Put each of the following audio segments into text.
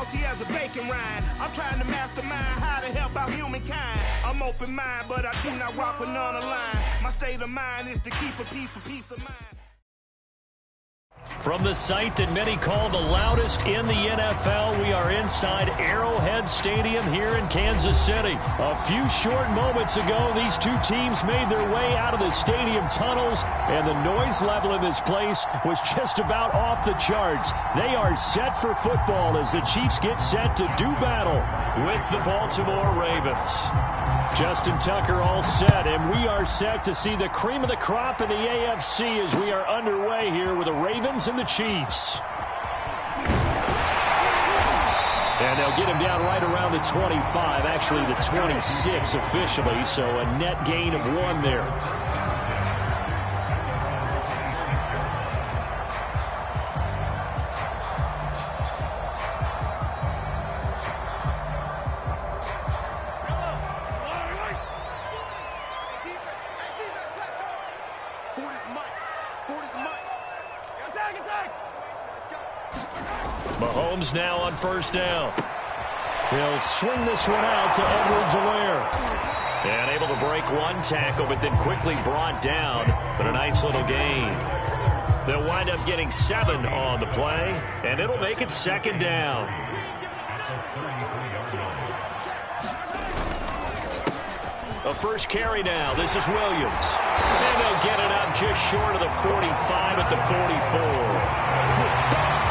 salty as a bacon rind. I'm trying to mastermind how to help out humankind. I'm open-minded, but I do not rock with none aligned. My state of mind is to keep a peace of mind. From the site that many call the loudest in the NFL, we are inside Arrowhead Stadium here in Kansas City. A few short moments ago, these two teams made their way out of the stadium tunnels, and the noise level in this place was just about off the charts. They are set for football as the Chiefs get set to do battle with the Baltimore Ravens. Justin Tucker all set, and we are set to see the cream of the crop in the AFC as we are underway here with the Ravens and the Chiefs. And they'll get him down right around the 25, actually the 26 officially, so a net gain of 1 there. Mahomes now on first down. He'll swing this one out to Edwards-Helaire. And able to break one tackle, but then quickly brought down. But a nice little gain. They'll wind up getting 7 on the play, and it'll make it second down. A first carry now. This is Williams. And they'll get it up just short of the 45 at the 44.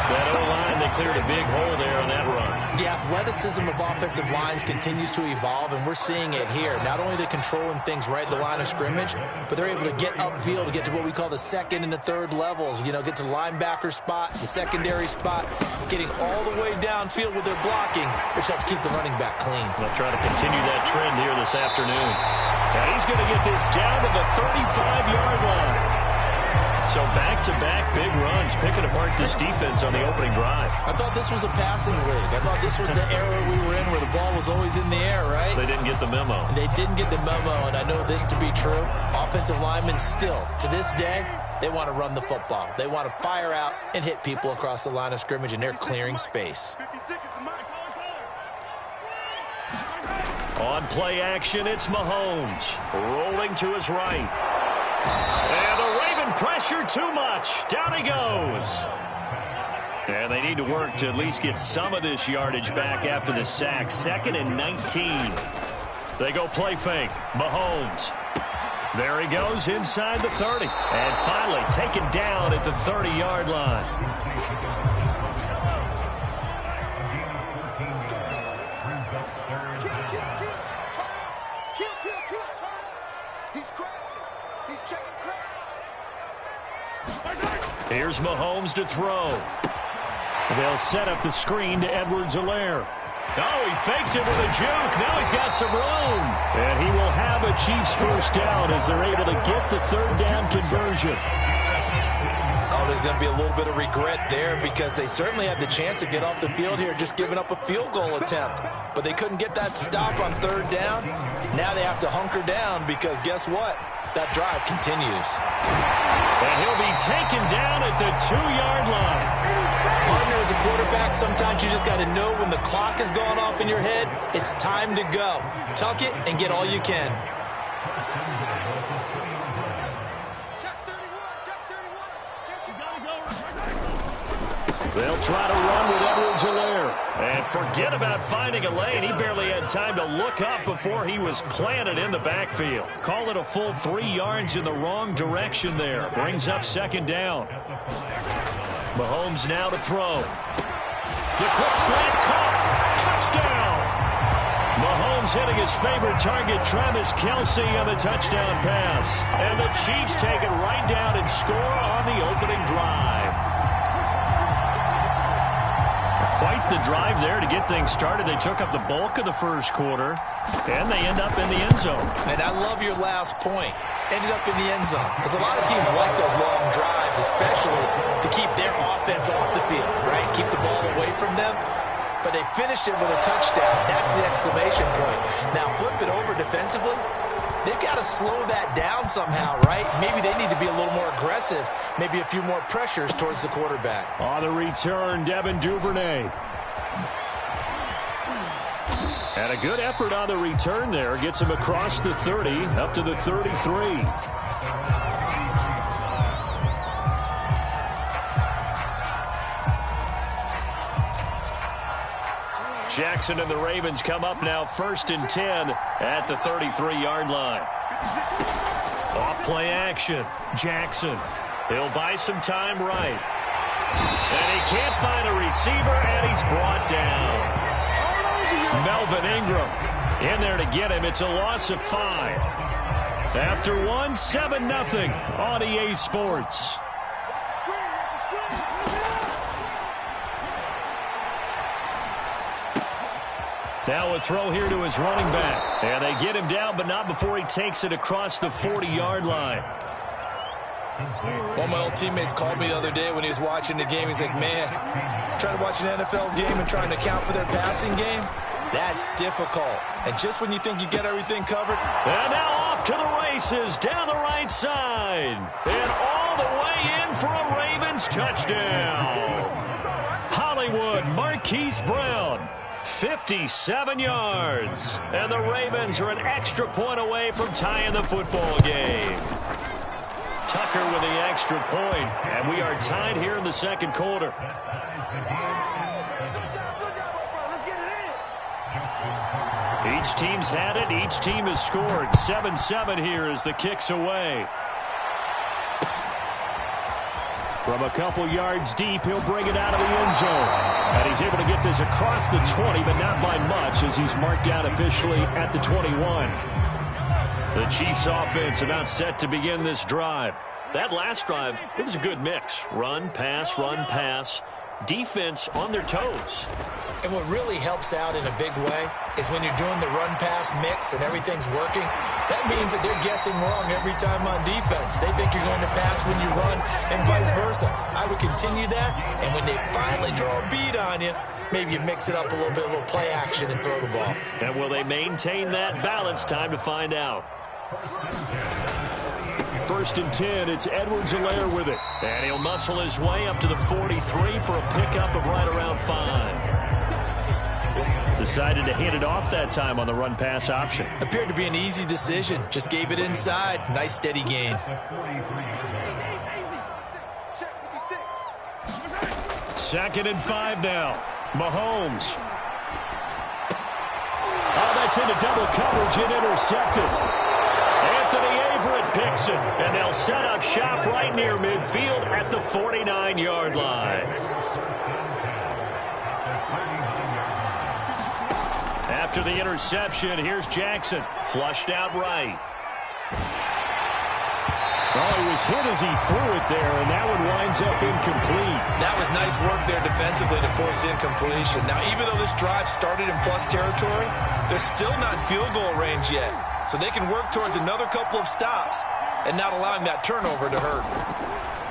That O-line, they cleared a big hole there on that run. The athleticism of offensive lines continues to evolve, and we're seeing it here. Not only are they controlling things right at the line of scrimmage, but they're able to get upfield to get to what we call the second and the third levels. You know, get to the linebacker spot, the secondary spot, getting all the way downfield with their blocking, which helps keep the running back clean. They'll try to continue that trend here this afternoon. And he's going to get this down to the 35-yard line. So back-to-back big runs, picking apart this defense on the opening drive. I thought this was a passing league. I thought this was the era we were in where the ball was always in the air, right? They didn't get the memo. They didn't get the memo, and I know this to be true. Offensive linemen still, to this day, they want to run the football. They want to fire out and hit people across the line of scrimmage, and they're clearing space. On play action, it's Mahomes. Rolling to his right. And the Raven pressure too much. Down he goes. And they need to work to at least get some of this yardage back after the sack. 2nd and 19. They go play fake. Mahomes. There he goes inside the 30. And finally taken down at the 30-yard line. Here's Mahomes to throw. They'll set up the screen to Edwards-Helaire. Oh, he faked it with a juke. Now he's got some room. And he will have a Chiefs first down as they're able to get the third down conversion. Oh, there's going to be a little bit of regret there because they certainly had the chance to get off the field here just giving up a field goal attempt. But they couldn't get that stop on third down. Now they have to hunker down because guess what? That drive continues. And he'll be taken down at the 2-yard line. Partner, as a quarterback, sometimes you just got to know when the clock has gone off in your head, it's time to go. Tuck it and get all you can. They'll try to run with Edwards-Helaire. And forget about finding a lane. He barely had time to look up before he was planted in the backfield. Call it a full 3 yards in the wrong direction there. Brings up second down. Mahomes now to throw. The quick slant caught. Touchdown. Mahomes hitting his favorite target, Travis Kelce, on the touchdown pass. And the Chiefs take it right down and score on the opening drive. Quite the drive there to get things started. They took up the bulk of the first quarter, and they end up in the end zone. And I love your last point. Ended up in the end zone. Because a lot of teams like those long drives, especially to keep their offense off the field, right? Keep the ball away from them. But they finished it with a touchdown. That's the exclamation point. Now flip it over defensively. They've got to slow that down somehow, right? Maybe they need to be a little more aggressive. Maybe a few more pressures towards the quarterback. On the return, Devin Duvernay. And a good effort on the return there. Gets him across the 30, up to the 33. Jackson and the Ravens come up now 1st and 10 at the 33-yard line. Off play action. Jackson. He'll buy some time right. And he can't find a receiver, and he's brought down. Melvin Ingram in there to get him. It's a loss of 5. After one, 7-0 on EA Sports. Now a throw here to his running back. And they get him down, but not before he takes it across the 40-yard line. One of my old teammates called me the other day when he was watching the game. He's like, man, trying to watch an NFL game and trying to account for their passing game? That's difficult. And just when you think you get everything covered. And now off to the races down the right side. And all the way in for a Ravens touchdown. Hollywood Marquise Brown. 57 yards. And the Ravens are an extra point away from tying the football game. Tucker with the extra point. And we are tied here in the second quarter. Each team's had it. Each team has scored. 7-7 here as the kick's away. From a couple yards deep, he'll bring it out of the end zone. And he's able to get this across the 20, but not by much as he's marked down officially at the 21. The Chiefs offense about set to begin this drive. That last drive, it was a good mix. Run, pass. Defense on their toes. And what really helps out in a big way is when you're doing the run-pass mix and everything's working, that means that they're guessing wrong every time on defense. They think you're going to pass when you run and vice versa. I would continue that, and when they finally draw a bead on you, maybe you mix it up a little bit, a little play action and throw the ball. And will they maintain that balance? Time to find out. 1st and 10, it's Edwards-Helaire with it. And he'll muscle his way up to the 43 for a pickup of right around 5. Decided to hand it off that time on the run-pass option. Appeared to be an easy decision. Just gave it inside. Nice steady gain. 2nd and 5 now. Mahomes. Oh, that's into double coverage and intercepted. Anthony Everett picks it, and they'll set up shop right near midfield at the 49-yard line. After the interception, here's Jackson. Flushed out right. Oh, he was hit as he threw it there, and that one winds up incomplete. That was nice work there defensively to force incompletion. Now, even though this drive started in plus territory, they're still not in field goal range yet. So they can work towards another couple of stops and not allowing that turnover to hurt.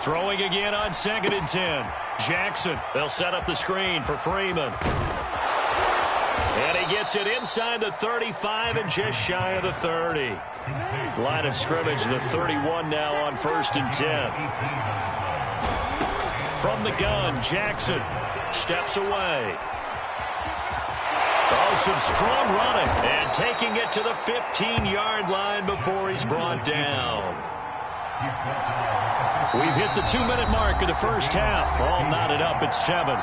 Throwing again on 2nd and 10. Jackson, they'll set up the screen for Freeman. And he gets it inside the 35 and just shy of the 30. Line of scrimmage, the 31 now on 1st and 10. From the gun, Jackson steps away. Oh, some strong running. And taking it to the 15-yard line before he's brought down. We've hit the 2-minute mark of the first half. All knotted up at 7.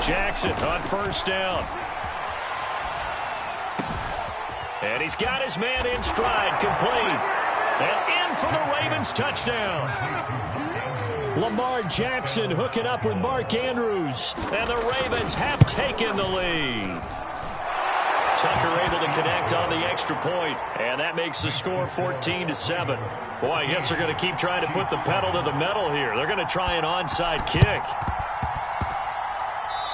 Jackson on 1st down. And he's got his man in stride, complete. And in for the Ravens touchdown. Lamar Jackson hooking up with Mark Andrews. And the Ravens have taken the lead. Tucker able to connect on the extra point. And that makes the score 14-7. Boy, I guess they're going to keep trying to put the pedal to the metal here. They're going to try an onside kick.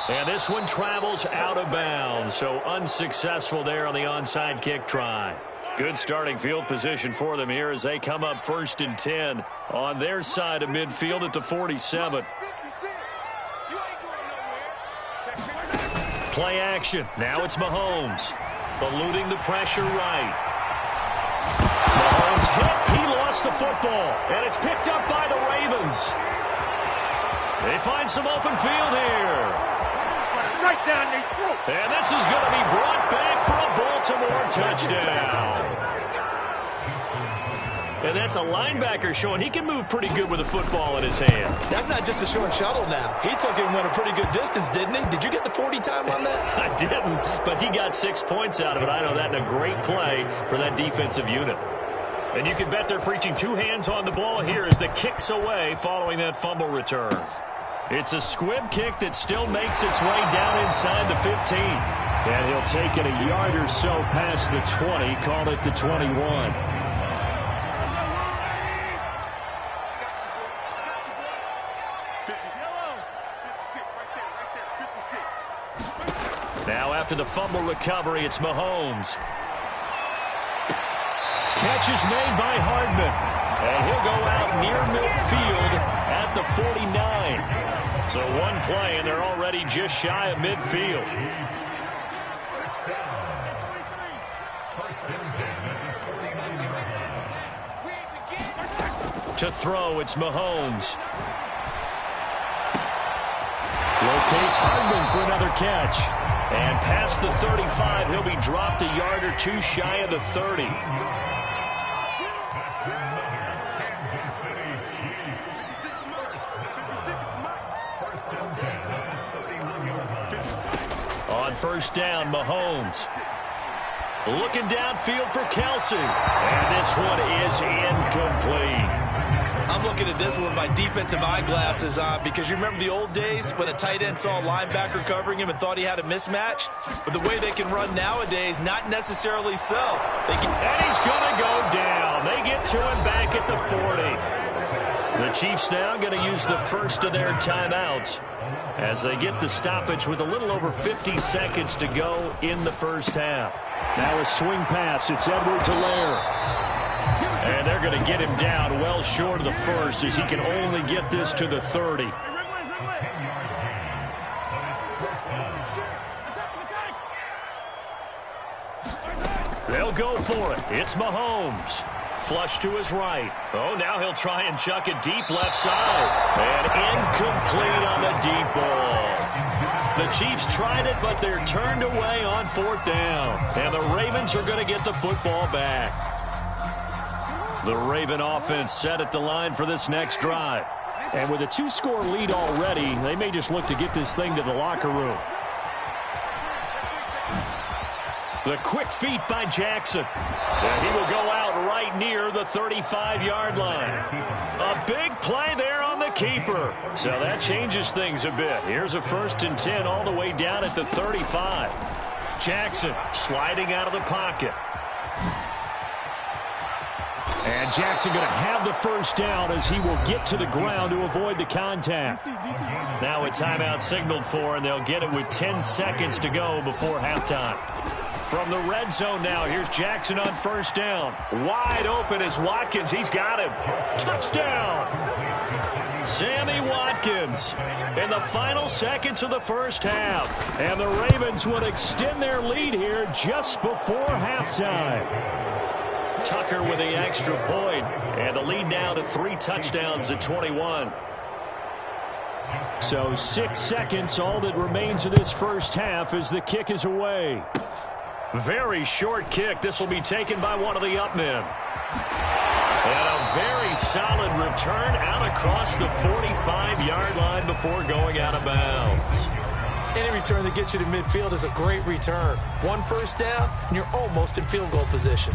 And this one travels out of bounds. So unsuccessful there on the onside kick try. Good starting field position for them here as they come up 1st and 10 on their side of midfield at the 47. Play action. Now it's Mahomes. Eluding the pressure right. Mahomes hit. He lost gets the football, and it's picked up by the Ravens. They find some open field here. Right down their throat. And this is going to be brought back for a Baltimore touchdown. And that's a linebacker showing he can move pretty good with a football in his hand. That's not just a short shuttle now. He took it and went a pretty good distance, didn't he? Did you get the 40 time on that? I didn't, but he got 6 points out of it. I know that in a great play for that defensive unit. And you can bet they're preaching 2 hands on the ball here as the kick's away following that fumble return. It's a squib kick that still makes its way down inside the 15. And he'll take it a yard or so past the 20, call it the 21. Now after the fumble recovery, it's Mahomes. Catch is made by Hardman. And he'll go out near midfield at the 49. So one play, and they're already just shy of midfield. To throw, it's Mahomes. Locates Hardman for another catch. And past the 35, he'll be dropped a yard or 2 shy of the 30. On first down, Mahomes. Looking downfield for Kelsey. And this one is incomplete. I'm looking at this one with my defensive eyeglasses on because you remember the old days when a tight end saw a linebacker covering him and thought he had a mismatch? But the way they can run nowadays, not necessarily so. And he's going to go down. They get to him back at the 40. The Chiefs now going to use the first of their timeouts as they get the stoppage with a little over 50 seconds to go in the first half. Now a swing pass. It's Edwards-Helaire. And they're going to get him down well short of the first as he can only get this to the 30. They'll go for it. It's Mahomes. Flush to his right. Oh, now he'll try and chuck it deep left side. And incomplete on the deep ball. The Chiefs tried it, but they're turned away on 4th down. And the Ravens are going to get the football back. The Raven offense set at the line for this next drive. And with a 2-score lead already, they may just look to get this thing to the locker room. The quick feet by Jackson. And he will go out right near the 35-yard line. A big play there on the keeper. So that changes things a bit. Here's a 1st and 10 all the way down at the 35. Jackson sliding out of the pocket. And Jackson going to have the first down as he will get to the ground to avoid the contact. Now a timeout signaled for, and they'll get it with 10 seconds to go before halftime. From the red zone now, here's Jackson on first down. Wide open is Watkins. He's got him. Touchdown! Sammy Watkins in the final seconds of the first half. And the Ravens would extend their lead here just before halftime. Tucker with the extra point, and the lead now to 3 touchdowns at 21. So 6 seconds, all that remains of this first half as the kick is away. Very short kick. This will be taken by one of the up men. And a very solid return out across the 45-yard line before going out of bounds. Any return that gets you to midfield is a great return. 1 first down, and you're almost in field goal position.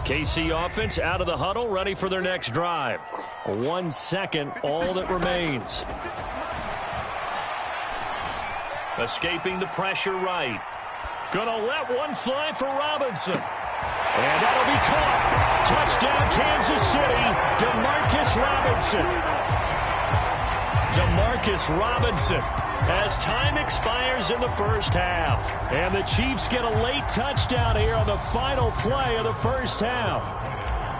KC offense out of the huddle, ready for their next drive. 1 second, all that remains. Escaping the pressure right. Gonna let one fly for Robinson. And that'll be caught. Touchdown, Kansas City. DeMarcus Robinson as time expires in the first half. And the Chiefs get a late touchdown here on the final play of the first half.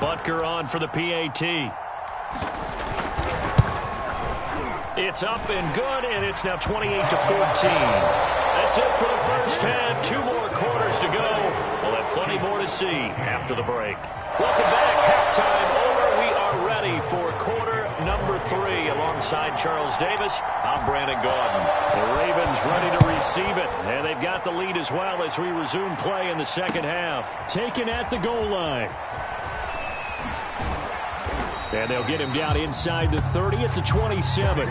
Butker on for the PAT. It's up and good, and it's now 28-14. That's it for the first half. 2 more quarters to go. We'll have plenty more to see after the break. Welcome back. Halftime over. We are ready for quarter number 3. Alongside Charles Davis, I'm Brandon Gaudin. The Ravens ready to receive it, and they've got the lead as well as we resume play in the second half. Taken at the goal line. And they'll get him down inside the 30 at the 27.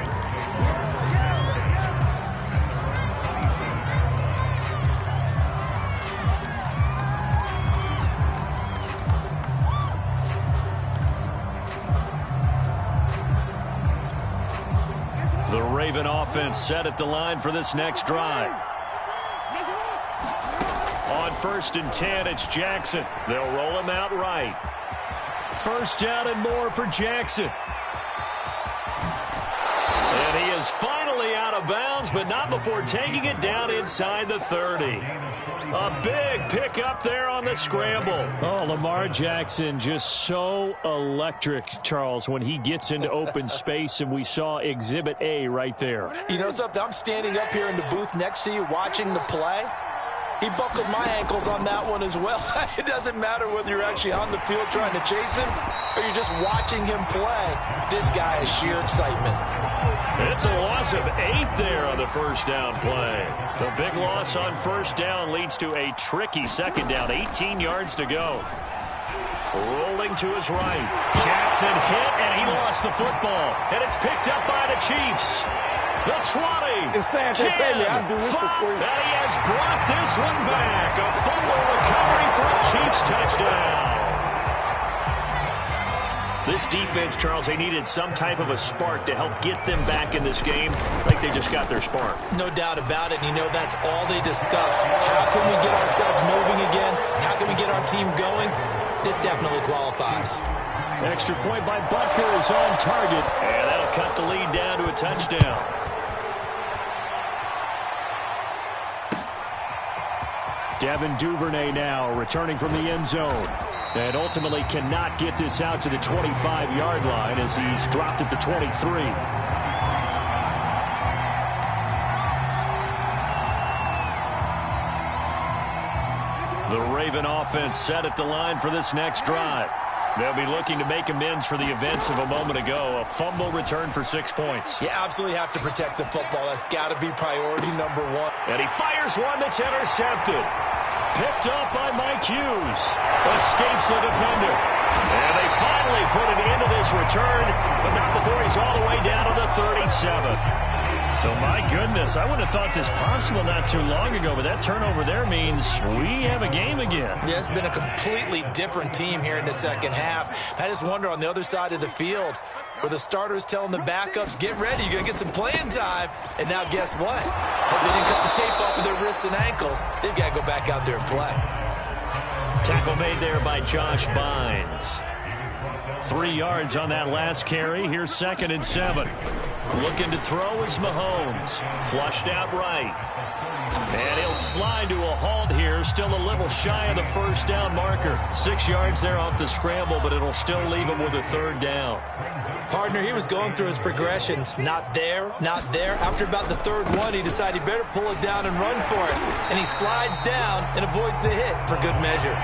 The Raven offense set at the line for this next drive. On 1st and 10, it's Jackson. They'll roll him out right. First down and more for Jackson. And he is finally out of bounds, but not before taking it down inside the 30. A big pickup there on the scramble. Oh, Lamar Jackson just so electric, Charles, when he gets into open space, and we saw Exhibit A right there. You know something? I'm standing up here in the booth next to you watching the play. He buckled my ankles on that one as well. It doesn't matter whether you're actually on the field trying to chase him or you're just watching him play. This guy is sheer excitement. It's a loss of 8 there on the first down play. The big loss on first down leads to a tricky second down. 18 yards to go. Rolling to his right. Jackson hit, and he lost the football. And it's picked up by the Chiefs. The 20, 10, 5, and he has brought this one back. A fumble recovery for a Chiefs touchdown. This defense, Charles, they needed some type of a spark to help get them back in this game. Like they just got their spark. No doubt about it. And you know that's all they discussed. How can we get ourselves moving again? How can we get our team going? This definitely qualifies. Extra point by Butker is on target. And that'll cut the lead down to a touchdown. Devin Duvernay now returning from the end zone. And ultimately cannot get this out to the 25-yard line as he's dropped at the 23. The Raven offense set at the line for this next drive. They'll be looking to make amends for the events of a moment ago. A fumble return for 6 points. You absolutely have to protect the football. That's got to be priority number 1. And he fires one that's intercepted. Picked up by Mike Hughes. Escapes the defender. And they finally put it into this return, but not before he's all the way down to the 37. So, my goodness, I wouldn't have thought this possible not too long ago, but that turnover there means we have a game again. Yeah, it's been a completely different team here in the second half. I just wonder on the other side of the field where the starters telling the backups, get ready, you're going to get some playing time. And now guess what? Hope they didn't cut the tape off of their wrists and ankles. They've got to go back out there and play. Tackle made there by Josh Bynes. 3 yards on that last carry. Here's 2nd and 7. Looking to throw is Mahomes. Flushed out right. And he'll slide to a halt here. Still a little shy of the first down marker. 6 yards there off the scramble, but it'll still leave him with a 3rd down. Partner, he was going through his progressions. Not there, not there. After about the 3rd one, he decided he better pull it down and run for it. And he slides down and avoids the hit for good measure.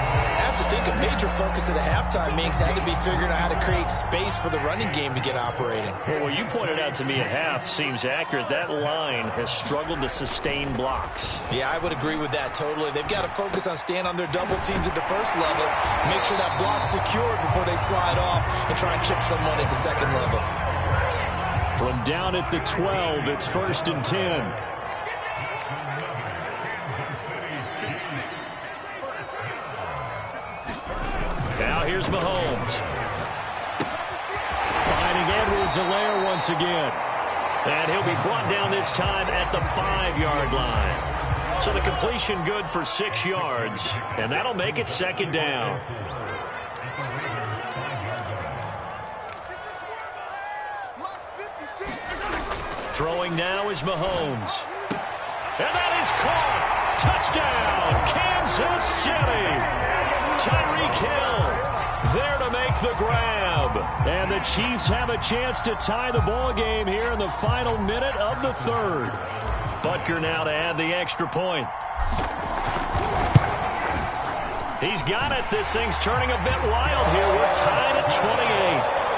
I have to think a major focus of the halftime meetings had to be figuring out how to create space for the running game to get operating. Well, what you pointed out to me at half seems accurate. That line has struggled to sustain blocks. Yeah, I would agree with that totally. They've got to focus on staying on their double teams at the first level, make sure that block's secured before they slide off and try and chip someone at the second level. From down at the 12, it's 1st and 10. Now here's Mahomes. Finding Edwards-Helaire once again. And he'll be brought down this time at the 5-yard line. So the completion good for 6 yards. And that'll make it 2nd down. Throwing now is Mahomes. And that is caught. Touchdown, Kansas City. Tyreek Hill there to make the grab. And the Chiefs have a chance to tie the ball game here in the final minute of the third. Butker now to add the extra point. He's got it. This thing's turning a bit wild here. We're tied at 28.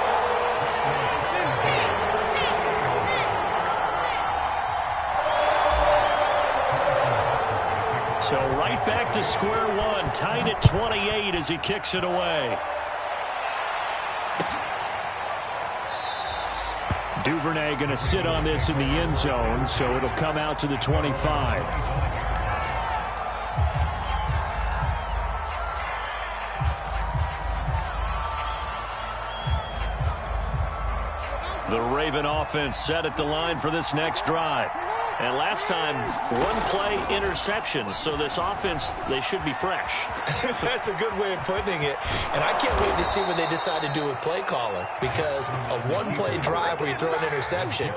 So right back to square one, tied at 28 as he kicks it away. Duvernay going to sit on this in the end zone, so it'll come out to the 25. The Raven offense set at the line for this next drive. And last time, one-play interception. So this offense, they should be fresh. That's a good way of putting it. And I can't wait to see what they decide to do with play calling. Because a one-play drive where you throw an interception,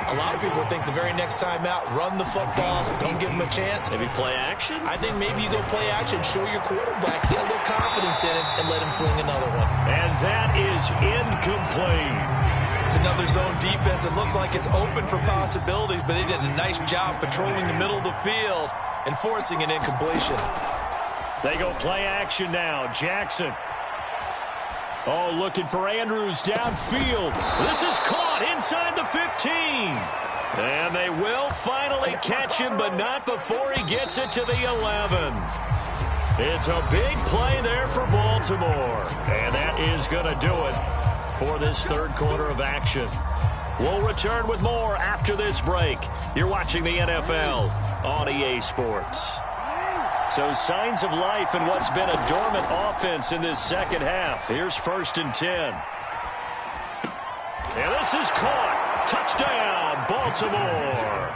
a lot of people think the very next time out, run the football, don't give them a chance. Maybe play action? I think maybe you go play action, show your quarterback, get a little confidence in it, and let him fling another one. And that is incomplete. It's another zone defense. It looks like it's open for possibilities, but they did a nice job patrolling the middle of the field and forcing an incompletion. They go play action now. Jackson. Oh, looking for Andrews downfield. This is caught inside the 15. And they will finally catch him, but not before he gets it to the 11. It's a big play there for Baltimore. And that is going to do it for this third quarter of action. We'll return with more after this break. You're watching the NFL on EA Sports. So signs of life in what's been a dormant offense in this second half. Here's 1st and 10. And this is caught. Touchdown, Baltimore.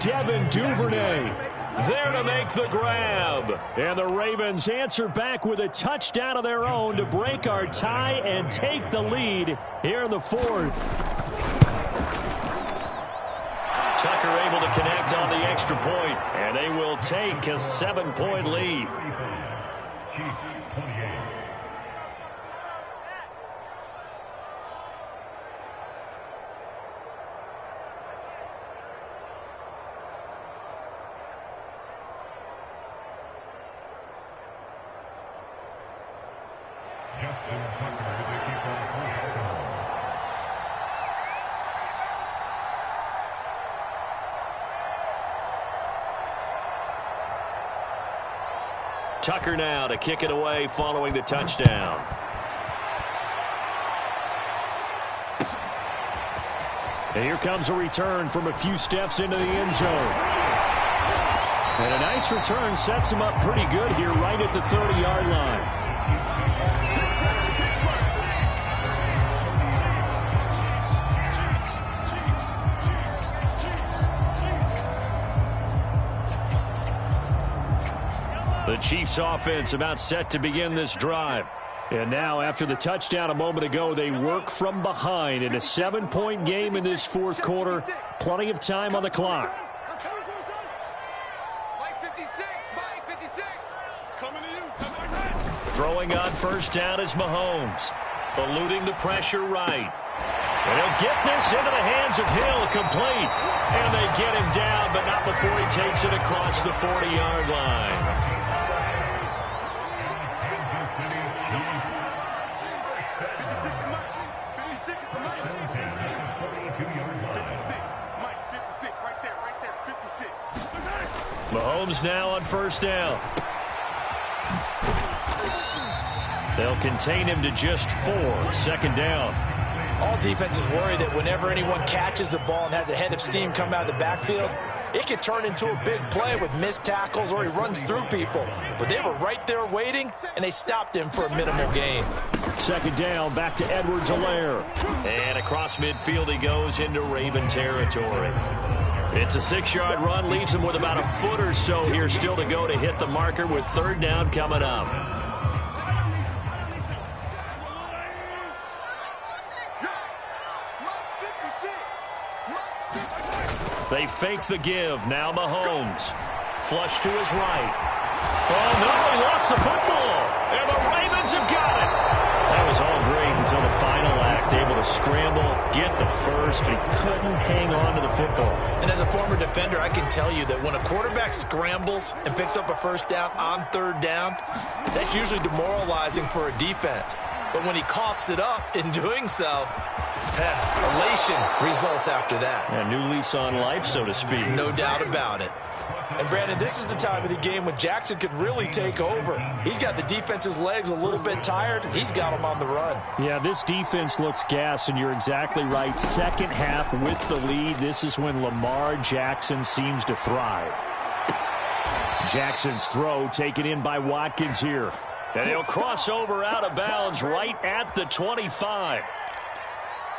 Devin Duvernay there to make the grab. And the Ravens answer back with a touchdown of their own to break our tie and take the lead here in the fourth. Tucker able to connect on the extra point, and they will take a 7-point lead. Tucker now to kick it away following the touchdown. And here comes a return from a few steps into the end zone. And a nice return sets him up pretty good here right at the 30-yard line. The Chiefs offense about set to begin this drive. And now after the touchdown a moment ago, they work from behind in a 7-point game in this fourth quarter. Plenty of time on the clock. Throwing on first down is Mahomes. Eluding the pressure right. And he'll get this into the hands of Hill, complete. And they get him down, but not before he takes it across the 40-yard line. Mahomes now on first down. They'll contain him to just 4. Second down. All defenses worry that whenever anyone catches the ball and has a head of steam come out of the backfield, it could turn into a big play with missed tackles or he runs through people. But they were right there waiting, and they stopped him for a minimal gain. Second down, back to Edwards-Helaire. And across midfield he goes into Raven territory. It's a 6-yard run, leaves him with about a foot or so here still to go to hit the marker with third down coming up. They fake the give. Now Mahomes. Flush to his right. Oh, no, he lost the football. And the Ravens have got it. That was all great until the final act. Able to scramble, get the first, but he couldn't hang on to the football. And as a former defender, I can tell you that when a quarterback scrambles and picks up a first down on third down, that's usually demoralizing for a defense. But when he coughs it up in doing so, elation results after that. A new lease on life, so to speak. No doubt about it. And, Brandon, this is the time of the game when Jackson could really take over. He's got the defense's legs a little bit tired. He's got them on the run. Yeah, this defense looks gassed, and you're exactly right. Second half with the lead, this is when Lamar Jackson seems to thrive. Jackson's throw taken in by Watkins here. And he'll cross over out of bounds right at the 25.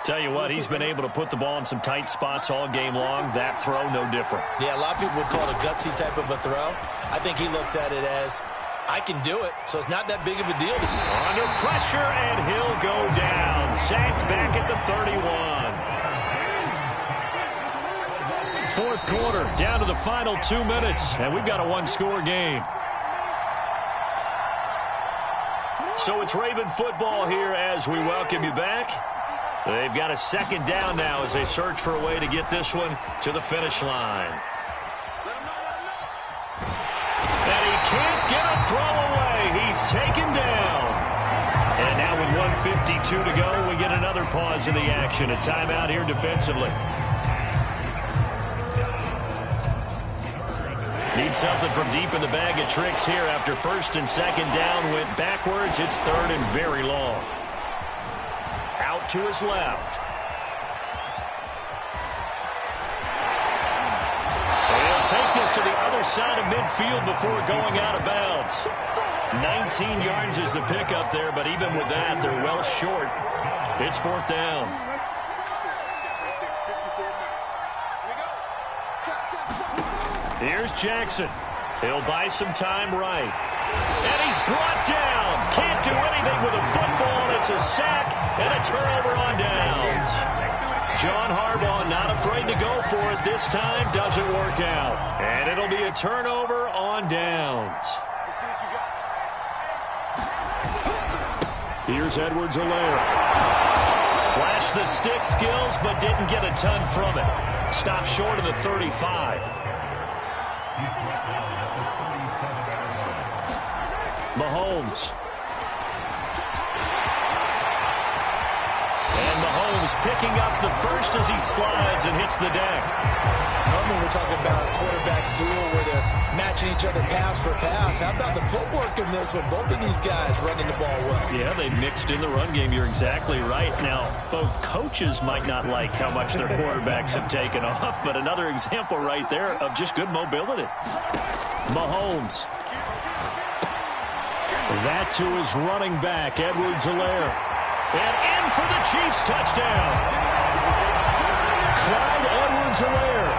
Tell you what, he's been able to put the ball in some tight spots all game long. That throw, no different. Yeah, a lot of people would call it a gutsy type of a throw. I think he looks at it as, I can do it, so it's not that big of a deal to me. Under pressure, and he'll go down. Sacked back at the 31. Fourth quarter, down to the final 2 minutes, and we've got a one-score game. So it's Raven football here as we welcome you back. They've got a second down now as they search for a way to get this one to the finish line. And he can't get a throw away. He's taken down. And now with 1:52 to go, we get another pause in the action. A timeout here defensively. Need something from deep in the bag of tricks here after first and second down went backwards. It's third and very long. Out to his left. And he'll take this to the other side of midfield before going out of bounds. 19 yards is the pickup there, but even with that, they're well short. It's fourth down. Here's Jackson. He'll buy some time right. And he's brought down. Can't do anything with a football. It's a sack and a turnover on downs. John Harbaugh not afraid to go for it this time. Doesn't work out. And it'll be a turnover on downs. Here's Edwards-Helaire. Flashed the stick skills, but didn't get a ton from it. Stopped short of the 35. Mahomes. And Mahomes picking up the first as he slides and hits the deck. Normally we're talking about a quarterback duel where they're matching each other pass for pass. How about the footwork in this one? Both of these guys running the ball well. Yeah, they mixed in the run game. You're exactly right. Now, both coaches might not like how much their quarterbacks have taken off, but another example right there of just good mobility. Mahomes. That to his running back, Edwards-Helaire. And in for the Chiefs touchdown. Clyde Edwards-Helaire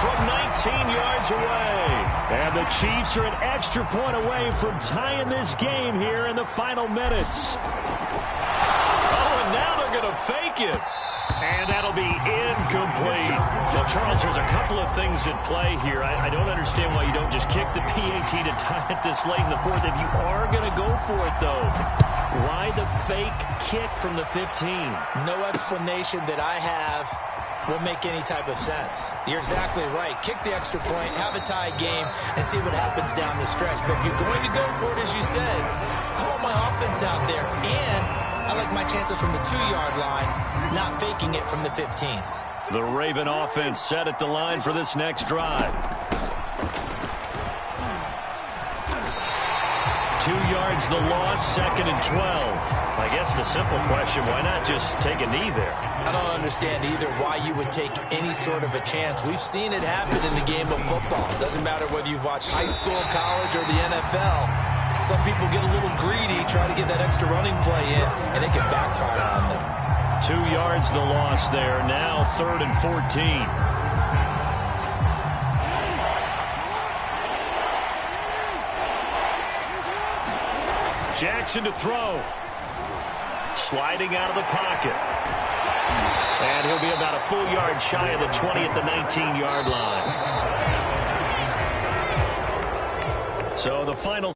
from 19 yards away. And the Chiefs are an extra point away from tying this game here in the final minutes. Oh, and now they're going to fake it. And that'll be incomplete. Well, Charles, there's a couple of things at play here. I don't understand why you don't just kick the PAT to tie it this late in the fourth. If you are going to go for it, though, why the fake kick from the 15? No explanation that I have will make any type of sense. You're exactly right. Kick the extra point, have a tie game, and see what happens down the stretch. But if you're going to go for it, as you said, I want my offense out there. And I like my chances from the 2-yard line, not faking it from the 15. The Raven offense set at the line for this next drive. 2 yards the loss, second and 12. I guess the simple question, why not just take a knee there? I don't understand either why you would take any sort of a chance. We've seen it happen in the game of football. Doesn't matter whether you've watched high school, college, or the NFL. Some people get a little greedy, try to get that extra running play in, and it can backfire on them. 2 yards the loss there. Now third and 14. Jackson to throw. Sliding out of the pocket. And he'll be about a full yard shy of the 20 at the 19-yard line. So the final